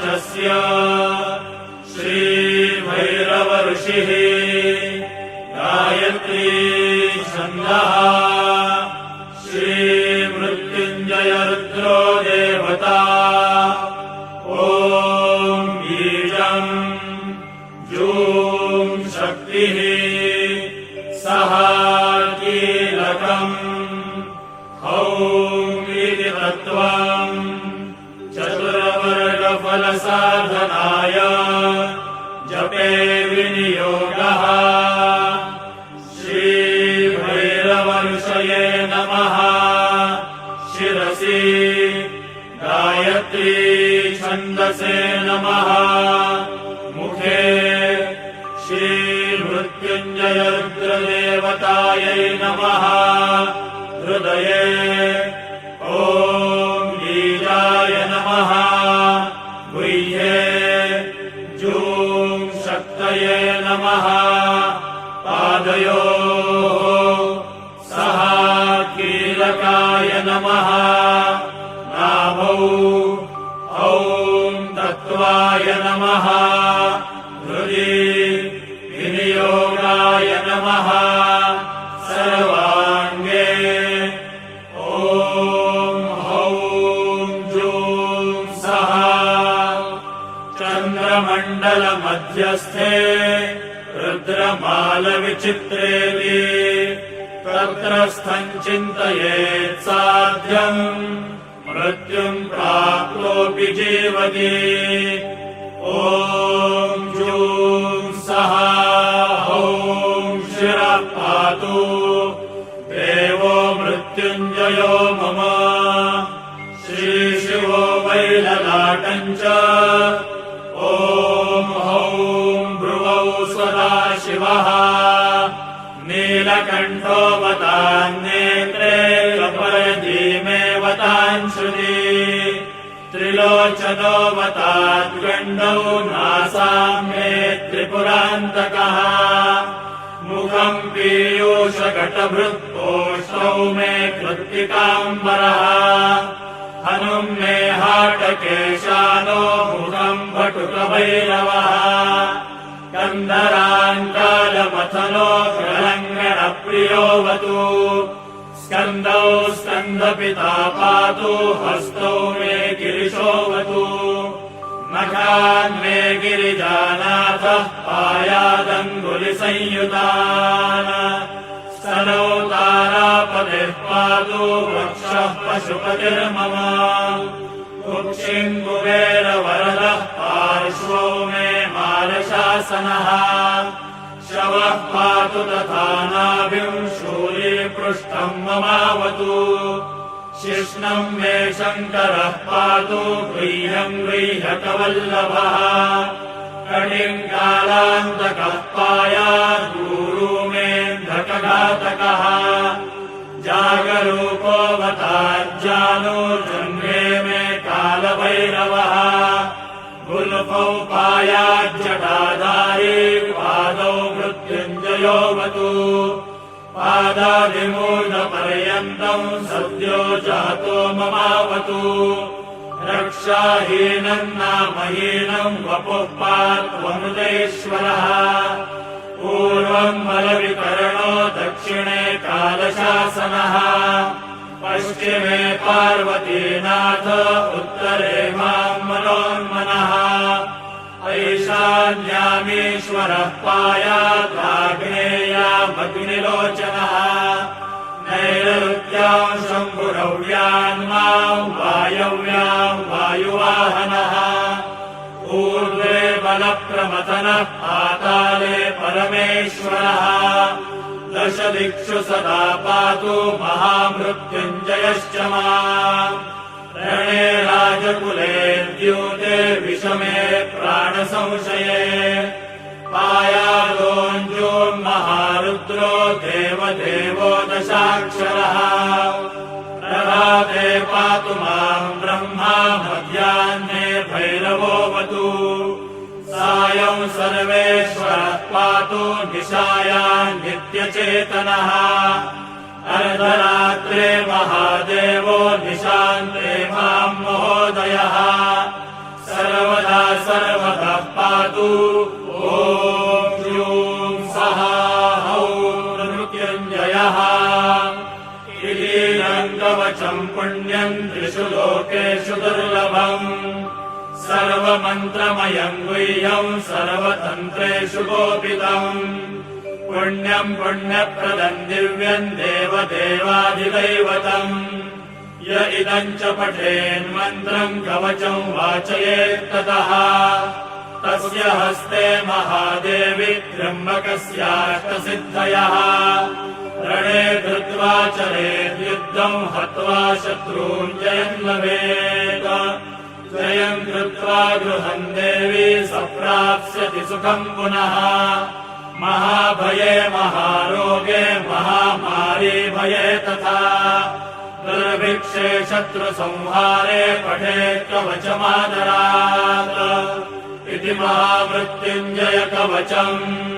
कवचस्य श्रीभैरव ऋषिः गायत्री छन्दः श्रीमृत्युञ्जय रुद्रो देवता ॐ बीजम् जूं शक्तिः सः कीलकम् हौं इति तत्त्वम् चतुर्वर्गफलसाधनाय जपे विनियोगः श्रीभैरवऋषये नमः शिरसि गायत्री छन्दसे नमः मुखे श्रीमृत्युञ्जय रुद्रदेवतायै नमः हृदये ॐ बीजाय नमः गुह्ये जूं शक्तये नमः पादयोः सः कीलकाय नमः नाभौ ॐ तत्त्वाय नमः हृदि विनियोगाय नमः सर्वाङ्गे ॐ हौं जूं सः चन्द्रमण्डलमध्यस्थे रुद्रमालविचित्रेति तत्र स्थम् चिन्तयेत् साध्यम् मृत्युम् प्राप्तोऽपि जीवति ॐ जूं सः हौं शिरः पातु देवो मृत्युञ्जयो मम श्रीशिवो वैललाटम् च ॐ हौं भ्रुवौ सदाशिवः नीलकण्ठोऽवतान्नेत्रे कपरदीमेऽवतान्श्रुति त्रिलोचनोऽवताद्गण्डौ नासाम्ये त्रिपुरान्तकः मुखम् पीयूषघटभृत्कोष्ठौ मे कृत्तिकाम्बरः हनुम् मे हाटकेशानो मुखम् भटुकभैरवः कन्धराङ्कालमथनो ग्रहङ्गणप्रियोऽवतु स्कन्दौ स्कन्दपिता पातु हस्तौ मे गिरिशोऽवतु नखान् मे गिरिजानाथः पायादङ्गुलिसंयुतान् स्तनौ तारापतिः पातु वक्षः पशुपतिर्मम कुक्षिम् कुबेरवरदः पार्श्वौ मे मालशासनः शवः पातु तथा नाभिम् शूलीपृष्ठम् ममावतु शिष्णम् मे शङ्करः पातु गृह्यम् गृह्यकवल्लभः कटिम् कालान्तकः पायाद्गुरु मेऽन्धकघातकः जागरूकोऽवताज्जानुर्जङ्घे मे कालभैरवः गुल्फौ पायाज्जटाधारी पादौ मृत्युञ्जयोऽवतु पादादिमूलपर्यन्तम् सद्यो जातो ममावतु रक्षाहीनम् नामहीनम् वपुः पात्वमृतेश्वरः पूर्वम् बलविकरणो दक्षिणे कालशासनः पश्चिमे पार्वतीनाथ उत्तरे माम् मनोन्मनः ऐशान्यामीश्वरः पायादाग्नेयामग्निलोचनः नैऋत्याम् शम्भुरव्यान् माम् वायव्याम् वायुवाहनः ऊर्ध्वे बलप्रमथनः पाताले परमेश्वरः दशदिक्षु सदा पातु महामृत्युञ्जयश्च माम् रणे राजकुले द्यूते विषमे प्राणसंशये पायादोऽञ्जोन्महारुद्रो देवदेवो दशाक्षरः प्रभाते पातु माम् ब्रह्मा मध्याह्ने भैरवोऽवतु सायम् सर्वेश्वरः पातु निशायाम् नित्यचेतनः अर्धरात्रे महादेवो निशान्ते माम् महोदयः सर्वदा त्रिषु लोकेषु दुर्लभम् सर्वमन्त्रमयम् गुह्यम् सर्वतन्त्रेषु गोपितम् पुण्यम् पुण्यप्रदम् दिव्यम् देवदेवाधिदैवतम् य इदम् च पठेन्मन्त्रम् कवचम् वाचयेत्ततः तस्य हस्ते महादेवी त्र्यम्बकस्याष्टसिद्धयः रणे धृत्वा चरेद्युद्धम् हत्वा शत्रून् जयम् लभेत जयम् कृत्वा गृहम् देवी सप्राप्स्यति सुखम् पुनः महाभये महारोगे महामारी भये तथा दुर्भिक्षे शत्रुसंहारे पठेत् कवचमादरात् इति महामृत्युञ्जय कवचम्।